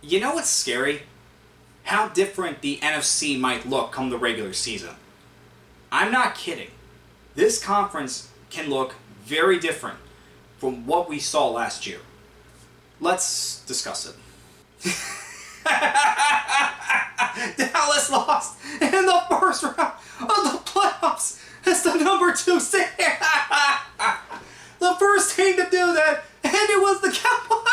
You know what's scary? How different the NFC might look come the regular season. I'm not kidding. This conference can look very different from what we saw last year. Let's discuss it. Dallas lost in the first round of the playoffs as the number 2 seed. The first team to do that, and it was the Cowboys.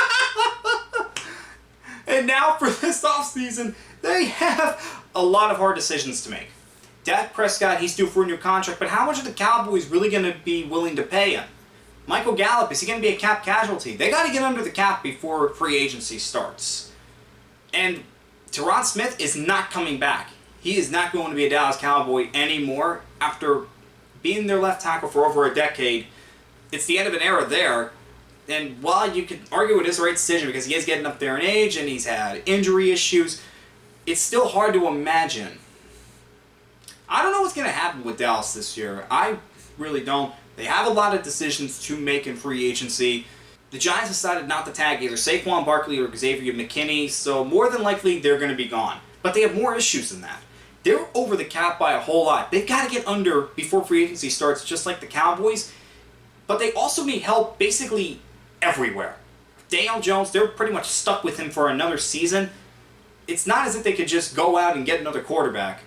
And now for this offseason, they have a lot of hard decisions to make. Dak Prescott, he's due for a new contract, but how much are the Cowboys really going to be willing to pay him? Michael Gallup, is he going to be a cap casualty? They got to get under the cap before free agency starts. And Tyron Smith is not coming back. He is not going to be a Dallas Cowboy anymore after being their left tackle for over a decade. It's the end of an era there. And while you could argue it is the right decision because he is getting up there in age and he's had injury issues, it's still hard to imagine. I don't know what's going to happen with Dallas this year. I really don't. They have a lot of decisions to make in free agency. The Giants decided not to tag either Saquon Barkley or Xavier McKinney, so more than likely they're going to be gone. But they have more issues than that. They're over the cap by a whole lot. They've got to get under before free agency starts, just like the Cowboys. But they also need help basically everywhere. Daniel Jones, they're pretty much stuck with him for another season. It's not as if they could just go out and get another quarterback.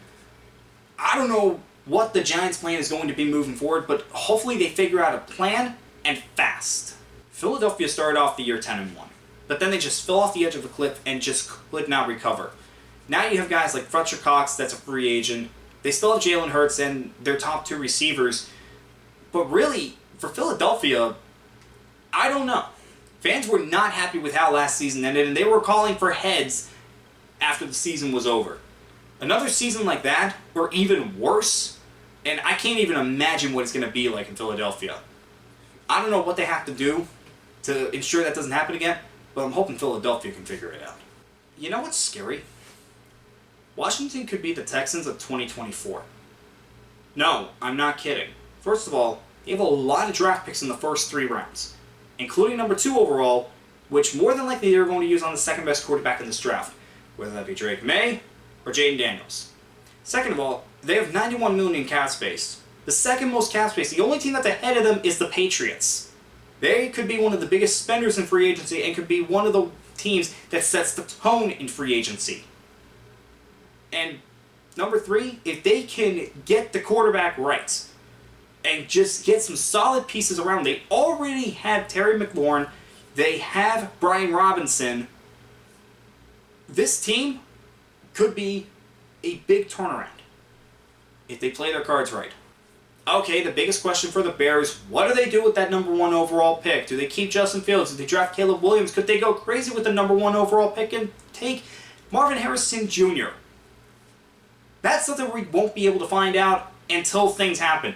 I don't know what the Giants' plan is going to be moving forward, but hopefully they figure out a plan and fast. Philadelphia started off the year 10-1, but then they just fell off the edge of a cliff and just could not recover. Now you have guys like Fletcher Cox, that's a free agent. They still have Jalen Hurts and their top 2 receivers. But really, for Philadelphia, I don't know. Fans were not happy with how last season ended, and they were calling for heads after the season was over. Another season like that, or even worse, and I can't even imagine what it's going to be like in Philadelphia. I don't know what they have to do to ensure that doesn't happen again, but I'm hoping Philadelphia can figure it out. You know what's scary? Washington could be the Texans of 2024. No, I'm not kidding. First of all, they have a lot of draft picks in the first 3 rounds, including number 2 overall, which more than likely they're going to use on the second best quarterback in this draft, whether that be Drake May or Jaden Daniels. Second of all, they have $91 million in cap space. The second most cap space, the only team that's ahead of them is the Patriots. They could be one of the biggest spenders in free agency and could be one of the teams that sets the tone in free agency. And number 3, if they can get the quarterback right and just get some solid pieces around, they already have Terry McLaurin, they have Brian Robinson. This team could be a big turnaround if they play their cards right. Okay, the biggest question for the Bears, what do they do with that number 1 overall pick? Do they keep Justin Fields? Do they draft Caleb Williams? Could they go crazy with the number 1 overall pick and take Marvin Harrison Jr.? That's something we won't be able to find out until things happen.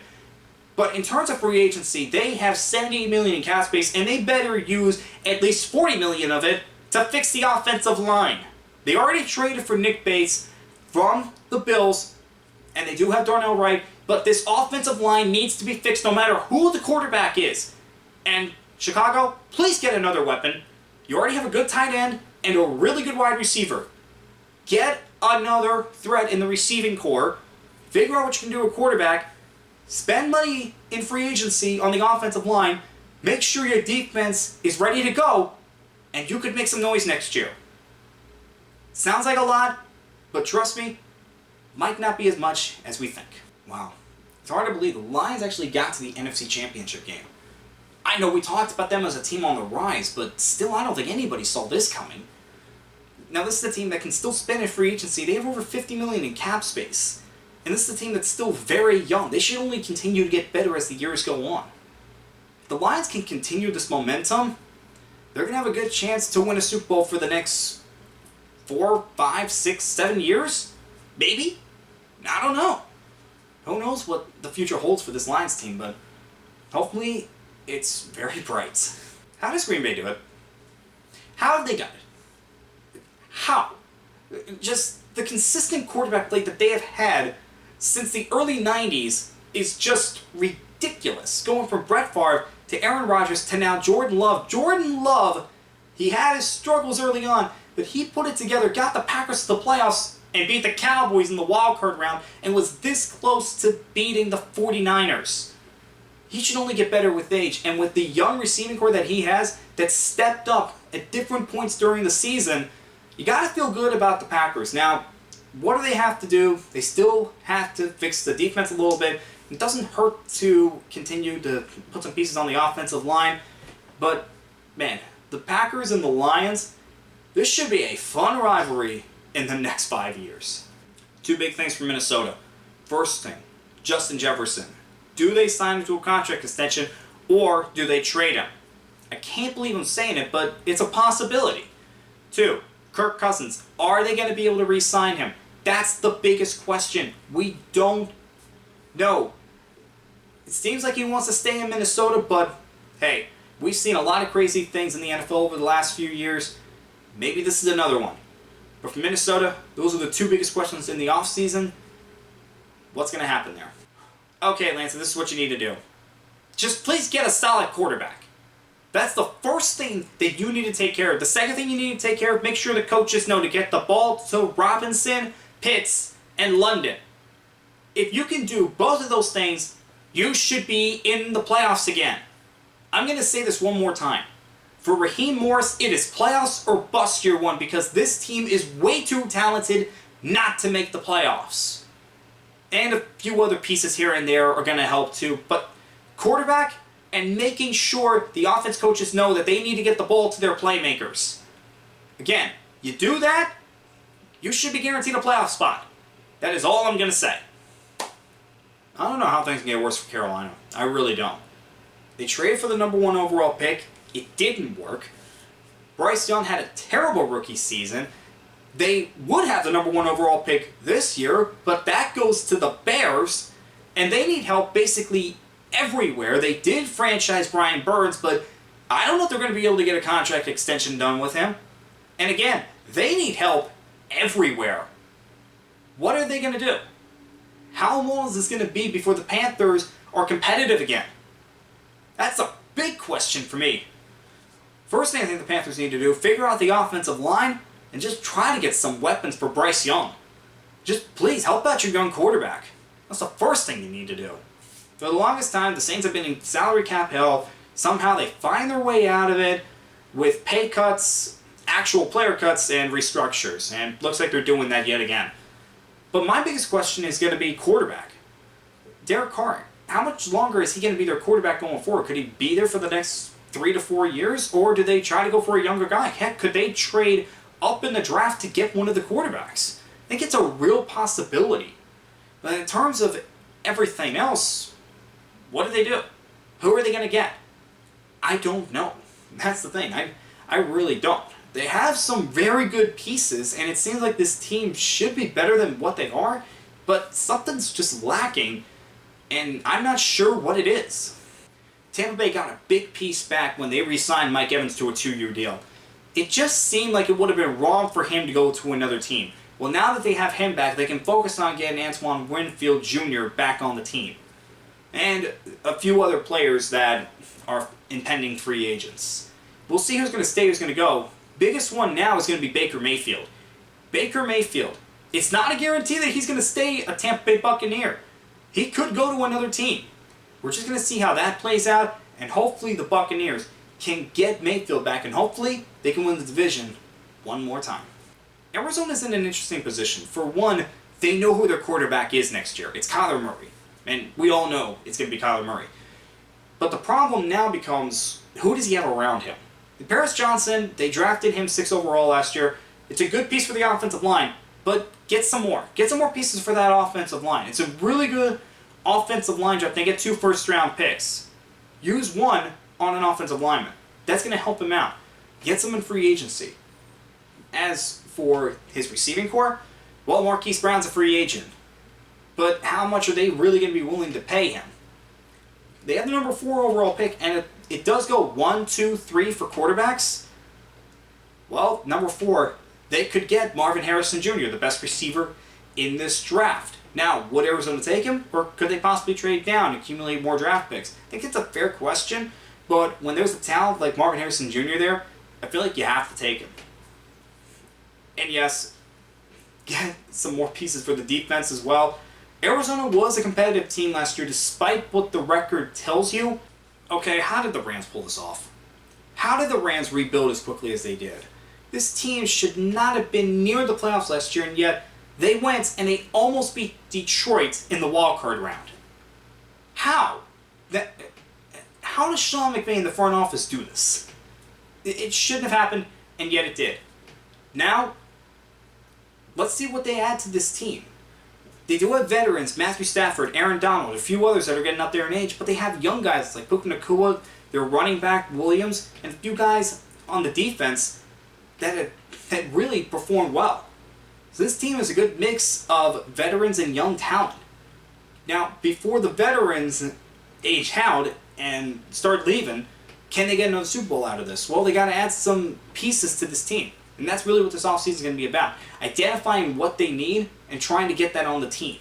But in terms of free agency, they have $78 million in cap space, and they better use at least $40 million of it to fix the offensive line. They already traded for Nick Bates from the Bills, and they do have Darnell Wright, but this offensive line needs to be fixed no matter who the quarterback is. And Chicago, please get another weapon. You already have a good tight end and a really good wide receiver. Get another threat in the receiving core. Figure out what you can do at quarterback. Spend money in free agency on the offensive line. Make sure your defense is ready to go, and you could make some noise next year. Sounds like a lot, but trust me, might not be as much as we think. Wow. It's hard to believe the Lions actually got to the NFC Championship game. I know we talked about them as a team on the rise, but still I don't think anybody saw this coming. Now this is a team that can still spend in free agency. They have over $50 million in cap space. And this is a team that's still very young. They should only continue to get better as the years go on. If the Lions can continue this momentum, they're going to have a good chance to win a Super Bowl for the next 4, 5, 6, 7 years? Maybe? I don't know. Who knows what the future holds for this Lions team, but hopefully it's very bright. How does Green Bay do it? How have they done it? How? Just the consistent quarterback play that they have had since the early 90s is just ridiculous. Going from Brett Favre to Aaron Rodgers to now Jordan Love. Jordan Love, he had his struggles early on, but he put it together, got the Packers to the playoffs, and beat the Cowboys in the wild card round, and was this close to beating the 49ers. He should only get better with age, and with the young receiving core that he has that stepped up at different points during the season, you gotta feel good about the Packers. Now, what do they have to do? They still have to fix the defense a little bit. It doesn't hurt to continue to put some pieces on the offensive line, but man, the Packers and the Lions, this should be a fun rivalry in the next 5 years. Two big things for Minnesota. First thing, Justin Jefferson. Do they sign him to a contract extension, or do they trade him? I can't believe I'm saying it, but it's a possibility. Two, Kirk Cousins. Are they going to be able to re-sign him? That's the biggest question. We don't know. It seems like he wants to stay in Minnesota, but hey, we've seen a lot of crazy things in the NFL over the last few years. Maybe this is another one. But for Minnesota, those are the two biggest questions in the offseason. What's going to happen there? Okay, Lance, this is what you need to do. Just please get a solid quarterback. That's the first thing that you need to take care of. The second thing you need to take care of, make sure the coaches know to get the ball to Robinson, Pitts, and London. If you can do both of those things, you should be in the playoffs again. I'm going to say this one more time. For Raheem Morris, it is playoffs or bust year one because this team is way too talented not to make the playoffs. And a few other pieces here and there are going to help too. But quarterback and making sure the offense coaches know that they need to get the ball to their playmakers. Again, you do that, you should be guaranteed a playoff spot. That is all I'm going to say. I don't know how things can get worse for Carolina. I really don't. They traded for the number 1 overall pick. It didn't work. Bryce Young had a terrible rookie season. They would have the number 1 overall pick this year, but that goes to the Bears, and they need help basically everywhere. They did franchise Brian Burns, but I don't know if they're going to be able to get a contract extension done with him. And again, they need help everywhere. What are they going to do? How long is this going to be before the Panthers are competitive again? That's a big question for me. First thing I think the Panthers need to do, figure out the offensive line and just try to get some weapons for Bryce Young. Just please help out your young quarterback. That's the first thing you need to do. For the longest time, the Saints have been in salary cap hell. Somehow they find their way out of it with pay cuts, actual player cuts, and restructures. And looks like they're doing that yet again. But my biggest question is going to be quarterback. Derek Carr, how much longer is he going to be their quarterback going forward? Could he be there for the next 3 to 4 years? Or do they try to go for a younger guy? Heck, could they trade up in the draft to get one of the quarterbacks? I think it's a real possibility. But in terms of everything else, what do they do? Who are they going to get? I don't know. That's the thing. I really don't. They have some very good pieces, and it seems like this team should be better than what they are, but something's just lacking, and I'm not sure what it is. Tampa Bay got a big piece back when they re-signed Mike Evans to a 2-year deal. It just seemed like it would have been wrong for him to go to another team. Well, now that they have him back, they can focus on getting Antoine Winfield Jr. back on the team. And a few other players that are impending free agents. We'll see who's going to stay, who's going to go. Biggest one now is going to be Baker Mayfield. Baker Mayfield. It's not a guarantee that he's going to stay a Tampa Bay Buccaneer. He could go to another team. We're just going to see how that plays out, and hopefully the Buccaneers can get Mayfield back, and hopefully they can win the division one more time. Arizona's in an interesting position. For one, they know who their quarterback is next year. It's Kyler Murray. And we all know it's going to be Kyler Murray. But the problem now becomes, who does he have around him? Paris Johnson, they drafted him 6th overall last year. It's a good piece for the offensive line, but get some more. Get some more pieces for that offensive line. It's a really good offensive line draft. They get 2 first-round picks. Use one on an offensive lineman. That's going to help him out. Get some in free agency. As for his receiving core, well, Marquise Brown's a free agent. But how much are they really going to be willing to pay him? They have the number 4 overall pick, and it does go 1, 2, 3 for quarterbacks. Well, number 4, they could get Marvin Harrison Jr., the best receiver in this draft. Now, would Arizona take him, or could they possibly trade down and accumulate more draft picks? I think it's a fair question, but when there's a talent like Marvin Harrison Jr. there, I feel like you have to take him. And yes, get some more pieces for the defense as well. Arizona was a competitive team last year despite what the record tells you. Okay, how did the Rams pull this off? How did the Rams rebuild as quickly as they did? This team should not have been near the playoffs last year, and yet they went and they almost beat Detroit in the wild card round. How? How does Sean McVay in the front office do this? It shouldn't have happened, and yet it did. Now, let's see what they add to this team. They do have veterans, Matthew Stafford, Aaron Donald, a few others that are getting up there in age, but they have young guys like Puka Nacua, their running back, Williams, and a few guys on the defense that really performed well. So this team is a good mix of veterans and young talent. Now, before the veterans age out and start leaving, can they get another Super Bowl out of this? Well, they got to add some pieces to this team. And that's really what this offseason is going to be about. Identifying what they need and trying to get that on the team.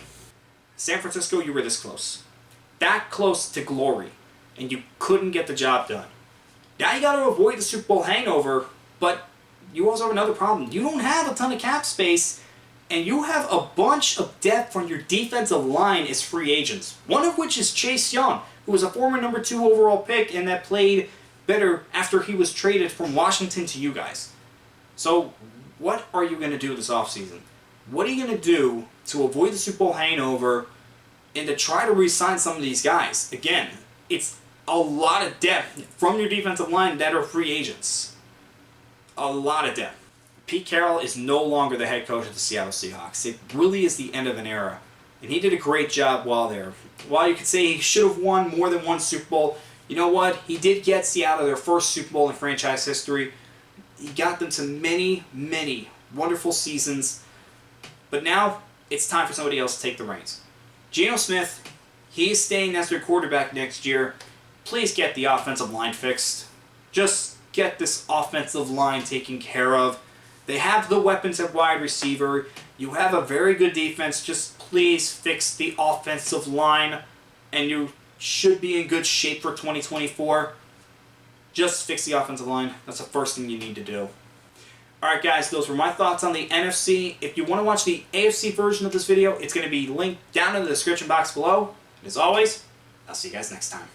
San Francisco, you were this close. That close to glory. And you couldn't get the job done. Now you got to avoid the Super Bowl hangover, but you also have another problem. You don't have a ton of cap space, and you have a bunch of depth on your defensive line as free agents. One of which is Chase Young, who was a former number 2 overall pick and that played better after he was traded from Washington to you guys. So, what are you going to do this offseason? What are you going to do to avoid the Super Bowl hangover and to try to re-sign some of these guys? Again, it's a lot of depth from your defensive line that are free agents. A lot of depth. Pete Carroll is no longer the head coach of the Seattle Seahawks. It really is the end of an era. And he did a great job while there. While you could say he should have won more than one Super Bowl, you know what? He did get Seattle their first Super Bowl in franchise history. He got them to many, many wonderful seasons. But now, it's time for somebody else to take the reins. Geno Smith, he is staying as their quarterback next year. Please get the offensive line fixed. Just get this offensive line taken care of. They have the weapons at wide receiver. You have a very good defense. Just please fix the offensive line, and you should be in good shape for 2024. Just fix the offensive line. That's the first thing you need to do. Alright guys, those were my thoughts on the NFC. If you want to watch the AFC version of this video, it's going to be linked down in the description box below. And as always, I'll see you guys next time.